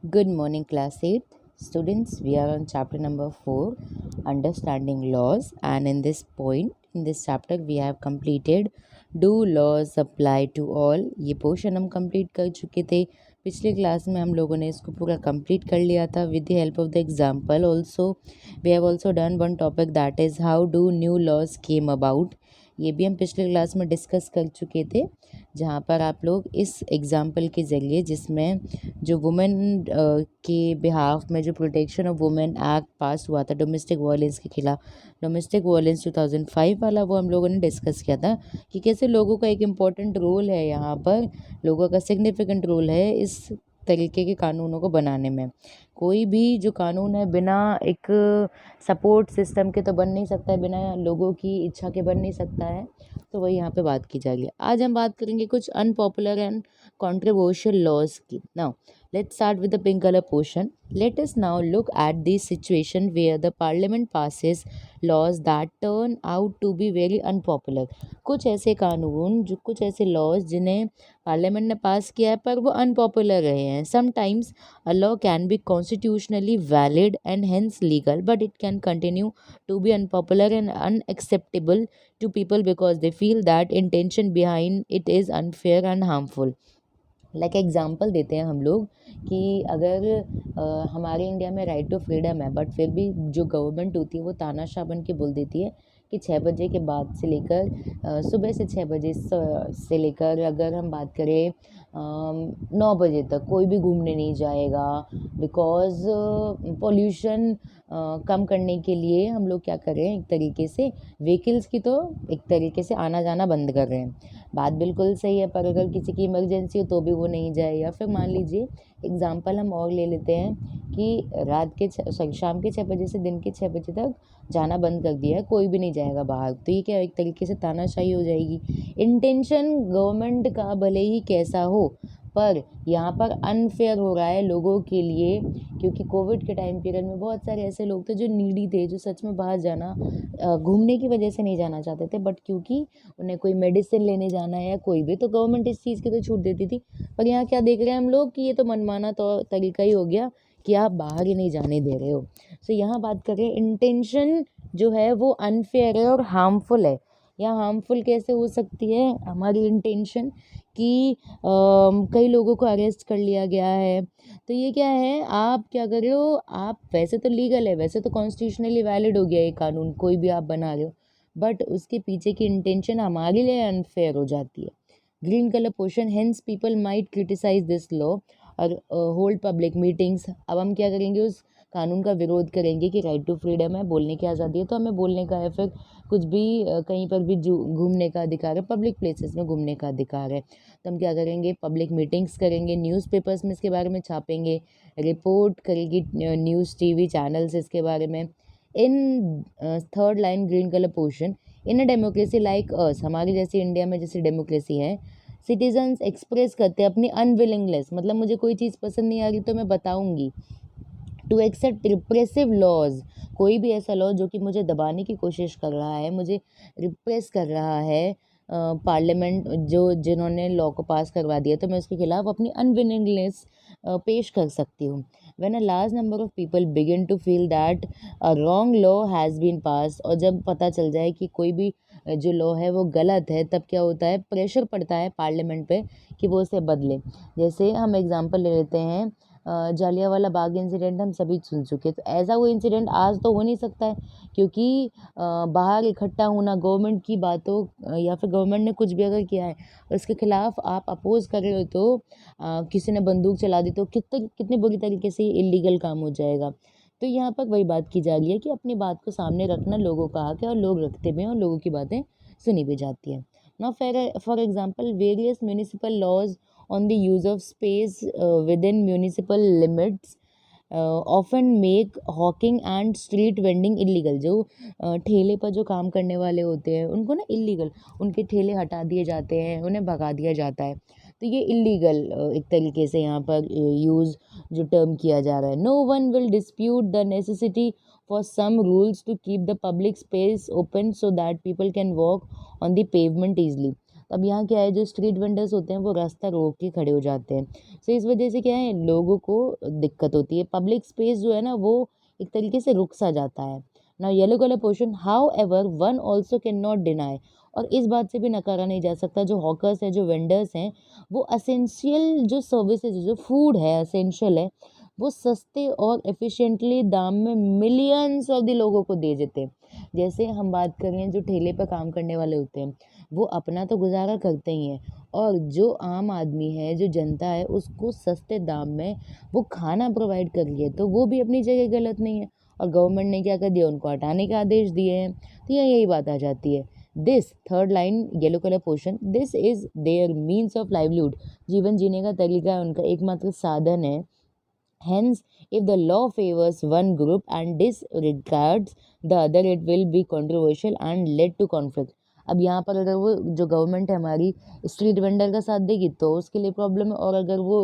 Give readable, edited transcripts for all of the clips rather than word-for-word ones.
Good morning, class 8. Students, we are on chapter number 4, Understanding Laws. And in this chapter, we have completed Do Laws Apply to All? ये portion हम complete कर चुके थे. पिछले class में हम लोगों ने इसको पूरा कंप्लीट कर लिया था with the help of the example. Also we have also done one topic that is how do new laws came about. ये भी हम पिछले क्लास में डिस्कस कर चुके थे, जहाँ पर आप लोग इस एग्जाम्पल के ज़रिए, जिसमें जो वुमेन के बिहाफ में जो प्रोटेक्शन ऑफ वुमेन एक्ट पास हुआ था डोमेस्टिक वायलेंस के खिलाफ, डोमेस्टिक वायलेंस 2005 वाला, वो हम लोगों ने डिस्कस किया था कि कैसे लोगों का एक इम्पॉर्टेंट रोल है, यहाँ पर लोगों का सिग्निफिकेंट रोल है इस तरीके के कानूनों को बनाने में. कोई भी जो कानून है बिना एक सपोर्ट सिस्टम के तो बन नहीं सकता है, बिना लोगों की इच्छा के बन नहीं सकता है. तो वही यहाँ पे बात की जा रही है. आज हम बात करेंगे कुछ अनपॉपुलर एंड controversial laws की. Now, let's start with the pink color portion. Let us now look at the situation where the parliament passes laws that turn out to be very unpopular. कुछ ऐसे कानून, जो कुछ ऐसे laws जिन्हें parliament ने पास किया है पर वो अनपॉपुलर रहे हैं. Sometimes a law can be constitutionally valid and hence legal, but it can continue to be unpopular and unacceptable to people because they feel that intention behind it is unfair and harmful. Like example देते हैं हम लोग कि अगर हमारे India में right to freedom है, but फिर भी जो गवर्नमेंट होती है वो तानाशाह बन के बोल देती है कि 6 बजे के बाद से लेकर सुबह से 6 बजे से लेकर अगर हम बात करें 9 बजे तक कोई भी घूमने नहीं जाएगा, बिकॉज पोल्यूशन कम करने के लिए हम लोग क्या कर रहे हैं, एक तरीके से व्हीकल्स की तो एक तरीके से आना जाना बंद कर रहे हैं. बात बिल्कुल सही है, पर अगर किसी की इमरजेंसी हो तो भी वो नहीं जाए. या फिर मान लीजिए एग्जांपल हम और ले लेते हैं कि शाम के 6 बजे से दिन के 6 बजे तक जाना बंद कर दिया है, कोई भी नहीं जाएगा बाहर. तो ये क्या एक तरीके से तानाशाही हो जाएगी. इंटेंशन गवर्नमेंट का भले ही कैसा हो, पर यहाँ पर अनफेयर हो रहा है लोगों के लिए, क्योंकि कोविड के टाइम पीरियड में बहुत सारे ऐसे लोग थे जो नीडी थे, जो सच में बाहर जाना घूमने की वजह से नहीं जाना चाहते थे, बट क्योंकि उन्हें कोई मेडिसिन लेने जाना है या कोई भी, तो गवर्नमेंट इस चीज़ की तो छूट देती थी. पर यहाँ क्या देख रहे हैं हम लोग कि ये तो मनमाना तो तरीका ही हो गया कि आप बाहर ही नहीं जाने दे रहे हो. सो यहाँ बात करें, इंटेंशन जो है वो अनफेयर है और हार्मफुल है. या हार्मफुल कैसे हो सकती है हमारी इंटेंशन कि कई लोगों को अरेस्ट कर लिया गया है. तो ये क्या है, आप क्या कर रहे हो, आप वैसे तो लीगल है, वैसे तो कॉन्स्टिट्यूशनली वैलिड हो गया ये कानून, कोई भी आप बना रहे हो, बट उसके पीछे की इंटेंशन हमारे लिए अनफेयर हो जाती है. Green colour portion, hence people might criticise this law or hold public meetings. अब हम क्या करेंगे, उस कानून का विरोध करेंगे कि राइट टू फ्रीडम है, बोलने की आज़ादी है, तो हमें बोलने का है, फिर कुछ भी कहीं पर भी घूमने का अधिकार है, पब्लिक प्लेसेस में घूमने का अधिकार है. तो हम क्या करेंगे, पब्लिक मीटिंग्स करेंगे, न्यूज़पेपर्स में इसके बारे में छापेंगे, रिपोर्ट करेगी न्यूज़ टीवी चैनल्स इसके बारे में. In third line green colour portion, in a democracy like us, हमारी जैसी इंडिया में जैसी डेमोक्रेसी है, सिटीजन्स एक्सप्रेस करते हैं अपनी अनविलिंगनेस, मतलब मुझे कोई चीज़ पसंद नहीं आ रही तो मैं बताऊंगी, टू एक्सेप्ट रिप्रेसिव लॉज, कोई भी ऐसा लॉ जो कि मुझे दबाने की कोशिश कर रहा है, मुझे रिप्रेस कर रहा है, पार्लियामेंट जो जिन्होंने लॉ को पास करवा दिया, तो मैं उसके खिलाफ अपनी अनविलिंगनेस पेश कर सकती हूँ. When a large number of people begin to feel that a wrong law has been pass, और जब पता चल जाए कि कोई भी जो लॉ है वो गलत है, तब क्या होता है, प्रेशर पड़ता है पार्लियामेंट पे कि वो उसे बदले. जैसे हम एग्जांपल ले लेते हैं, जालियांवाला बाग इंसिडेंट हम सभी सुन चुके, तो ऐसा वो इंसिडेंट आज तो हो नहीं सकता है, क्योंकि बाहर इकट्ठा होना गवर्नमेंट की बातों या फिर गवर्नमेंट ने कुछ भी अगर किया है और उसके खिलाफ आप अपोज कर रहे हो, तो किसी ने बंदूक चला दी, तो कितने बुरी तरीके से इलीगल काम हो जाएगा. तो यहाँ पर वही बात की जा रही है कि अपनी बात को सामने रखना लोगों का हक है, और लोग रखते भी हैं और लोगों की बातें सुनी भी जाती हैं. Now for example, various municipal laws on the use of space within municipal limits often make hawking and street vending illegal. जो ठेले पर जो काम करने वाले होते हैं उनको ना इलीगल, उनके ठेले हटा दिए जाते हैं, उन्हें भगा दिया जाता है. तो ये इलीगल एक तरीके से यहाँ पर यूज़ जो टर्म किया जा रहा है. No one will dispute the necessity for some rules to keep the public space open so that people can walk on the pavement easily. तो अब यहाँ क्या है, जो स्ट्रीट वेंडर्स होते हैं वो रास्ता रोक के खड़े हो जाते हैं। सो इस वजह से क्या है, लोगों को दिक्कत होती है, पब्लिक स्पेस जो है ना वो एक तरीके से रुक सा जाता है ना। Yellow colour portion, how ever one also can not deny, और इस बात से भी नकारा नहीं जा सकता, जो हॉकर्स हैं, जो वेंडर्स हैं, वो असेंशियल जो सर्विसेज, जो फूड है असेंशियल है, वो सस्ते और एफिशिएंटली दाम में मिलियंस ऑफ द लोगों को दे देते हैं। जैसे हम बात करें जो ठेले पर काम करने वाले होते हैं, वो अपना तो गुजारा करते ही हैं, और जो आम आदमी है, जो जनता है, उसको सस्ते दाम में वो खाना प्रोवाइड कर रही है, तो वो भी अपनी जगह गलत नहीं है। और गवर्नमेंट ने क्या कर दिया, उनको हटाने के आदेश दिए हैं। तो यही बात आ जाती है। This third line yellow colour portion, this is their means of livelihood, जीवन जीने का तरीका है उनका, एकमात्र साधन है। Hence, if the law favors one group and disregards the other, it will be controversial and lead to conflict. अब यहाँ पर अगर वो जो गवर्नमेंट है हमारी स्ट्रीट वेंडर का साथ देगी तो उसके लिए प्रॉब्लम है, और अगर वो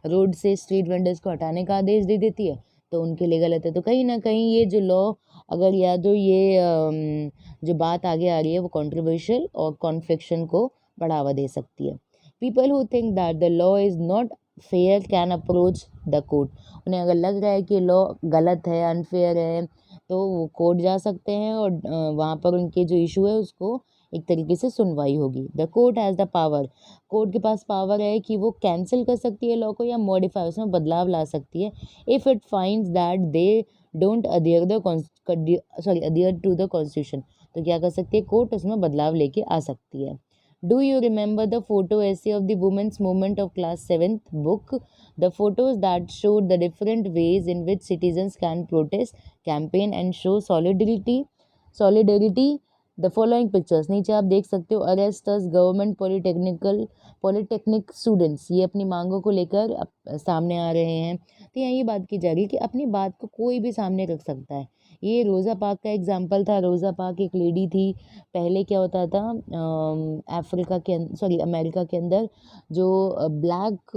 रोड से स्ट्रीट वेंडर्स को हटाने का आदेश दे देती है तो उनके लिए गलत है। तो कहीं ना कहीं ये जो लॉ, अगर या जो ये जो बात आगे आ रही है वो कंट्रोवर्शियल और कॉन्फ्लिक्शन को बढ़ावा दे सकती है। People who think that the law is not fair can approach the court, उन्हें अगर लग रहा है कि लॉ गलत है, अनफेयर है, तो वो कोर्ट जा सकते हैं, और वहाँ पर उनके जो इशू है उसको एक तरीके से सुनवाई होगी। The court has the power, court के पास पावर है कि वो कैंसिल कर सकती है लॉ को या मॉडिफाई, उसमें बदलाव ला सकती है। If it finds that they don't adhere to the constitution, तो क्या कर सकती है कोर्ट, उसमें बदलाव लेके आ सकती है। Do you remember the photo essay of the women's movement of class 7th book? The photos that showed the different ways in which citizens can protest, campaign and show solidarity. The following pictures, नीचे आप देख सकते हो, arrest अस government polytechnic students, ये अपनी मांगों को लेकर सामने आ रहे हैं। तो यहाँ ये बात की जा रही है कि अपनी बात को कोई भी सामने रख सकता है। ये रोज़ा पार्क का एग्जाम्पल था। रोज़ा पार्क एक लेडी थी। पहले क्या होता था, अमेरिका के अंदर जो ब्लैक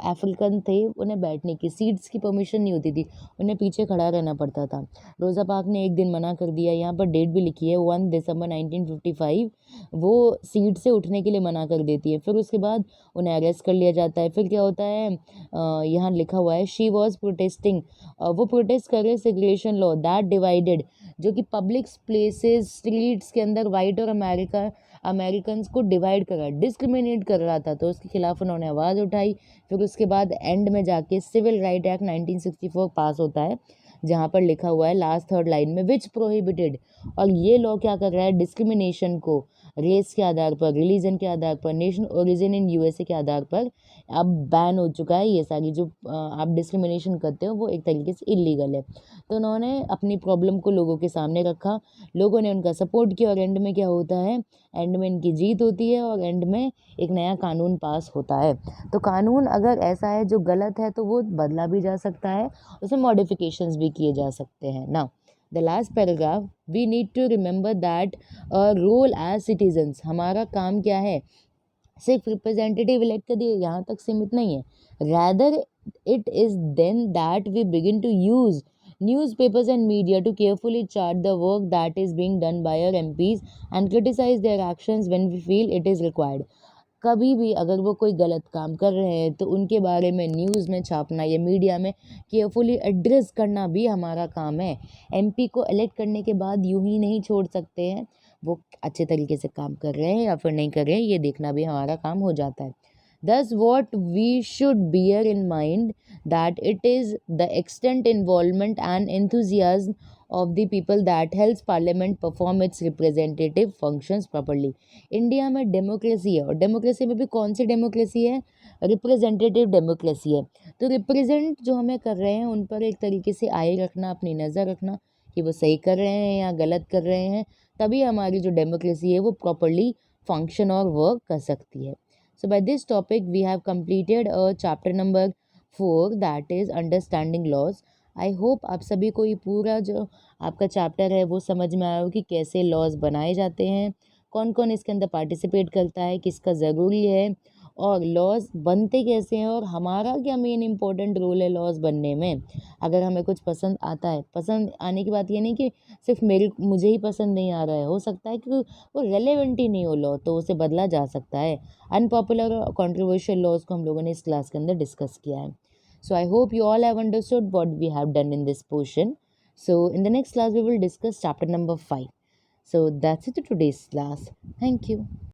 अफ्रीकन थे, उन्हें बैठने की सीट्स की परमिशन नहीं होती थी, उन्हें पीछे खड़ा रहना पड़ता था। रोज़ा पार्क ने एक दिन मना कर दिया, यहाँ पर डेट भी लिखी है 1 दिसंबर 1955, वो सीट से उठने के लिए मना कर देती है। फिर उसके बाद उन्हें अरेस्ट कर लिया जाता है। फिर क्या होता है, यहाँ लिखा हुआ है शी वॉज प्रोटेस्टिंग, वो प्रोटेस्ट कर रहे सेग्रेगेशन लॉ दैट डिवाइडेड, जो कि पब्लिक प्लेसेस स्ट्रीट्स के अंदर वाइट और अमेरिकन्स को डिवाइड कर रहा, डिस्क्रिमिनेट कर रहा था, तो उसके खिलाफ उन्होंने आवाज़ उठाई। फिर उसके बाद एंड में जाके सिविल राइट एक्ट 1964 पास होता है, जहाँ पर लिखा हुआ है लास्ट थर्ड लाइन में विच प्रोहिबिटेड, और ये लॉ क्या कर रहा है, डिस्क्रिमिनेशन को रेस के आधार पर, रिलीजन के आधार पर, नेशन ओरिजिन इन यूएसए के आधार पर अब बैन हो चुका है। ये सारी जो आप डिस्क्रिमिनेशन करते हो वो एक तरीके से इलीगल है। तो उन्होंने अपनी प्रॉब्लम को लोगों के सामने रखा, लोगों ने उनका सपोर्ट किया, और एंड में क्या होता है, एंड में इनकी जीत होती है, और एंड में एक नया कानून पास होता है। तो कानून अगर ऐसा है जो गलत है तो वो बदला भी जा सकता है, उसमें मॉडिफिकेशंस भी किए जा सकते हैं ना। The last paragraph, we need to remember that role as citizens, हमारा काम क्या है, सिर्फ रिप्रेजेंटेटिव इलेक्ट कर दिए यहाँ तक सीमित नहीं है, rather it is then that we begin to use newspapers and media to carefully chart the work that is being done by our MPs and criticize their actions when we feel it is required. कभी भी अगर वो कोई गलत काम कर रहे हैं तो उनके बारे में न्यूज़ में छापना या मीडिया में केयरफुली एड्रेस करना भी हमारा काम है। एमपी को इलेक्ट करने के बाद यूं ही नहीं छोड़ सकते हैं, वो अच्छे तरीके से काम कर रहे हैं या फिर नहीं कर रहे हैं, ये देखना भी हमारा काम हो जाता है। Thus, what we should bear in mind that it is the extent, involvement and enthusiasm of the people that helps parliament perform its representative functions properly. India में डेमोक्रेसी है, और डेमोक्रेसी में भी कौन सी डेमोक्रेसी है, रिप्रेजेंटेटिव डेमोक्रेसी है। तो represent जो हमें कर रहे हैं उन पर एक तरीके से आए रखना, अपनी नज़र रखना कि वो सही कर रहे हैं या गलत कर रहे हैं, तभी हमारी जो डेमोक्रेसी है वो प्रॉपरली फंक्शन और वर्क कर सकती है। So by this topic we have completed chapter number 4, that is understanding laws. I hope आप सभी को ये पूरा जो आपका चैप्टर है वो समझ में आया हो कि कैसे लॉज बनाए जाते हैं, कौन कौन इसके अंदर पार्टिसिपेट करता है, किसका ज़रूरी है, और लॉज बनते कैसे हैं और हमारा क्या मेन इम्पोर्टेंट रोल है लॉज बनने में। अगर हमें कुछ पसंद आता है, पसंद आने की बात ये नहीं कि सिर्फ मुझे ही पसंद नहीं आ रहा है, हो सकता है कि वो रेलेवेंट ही नहीं हो लॉ, तो उसे बदला जा सकता है। अनपॉपुलर और कॉन्ट्रोवर्शियल लॉज को हम लोगों ने इस क्लास के अंदर डिस्कस किया है। So I hope you all have understood what we have done in this portion. So in the next class we will discuss chapter number 5. So that's it to today's class. Thank you.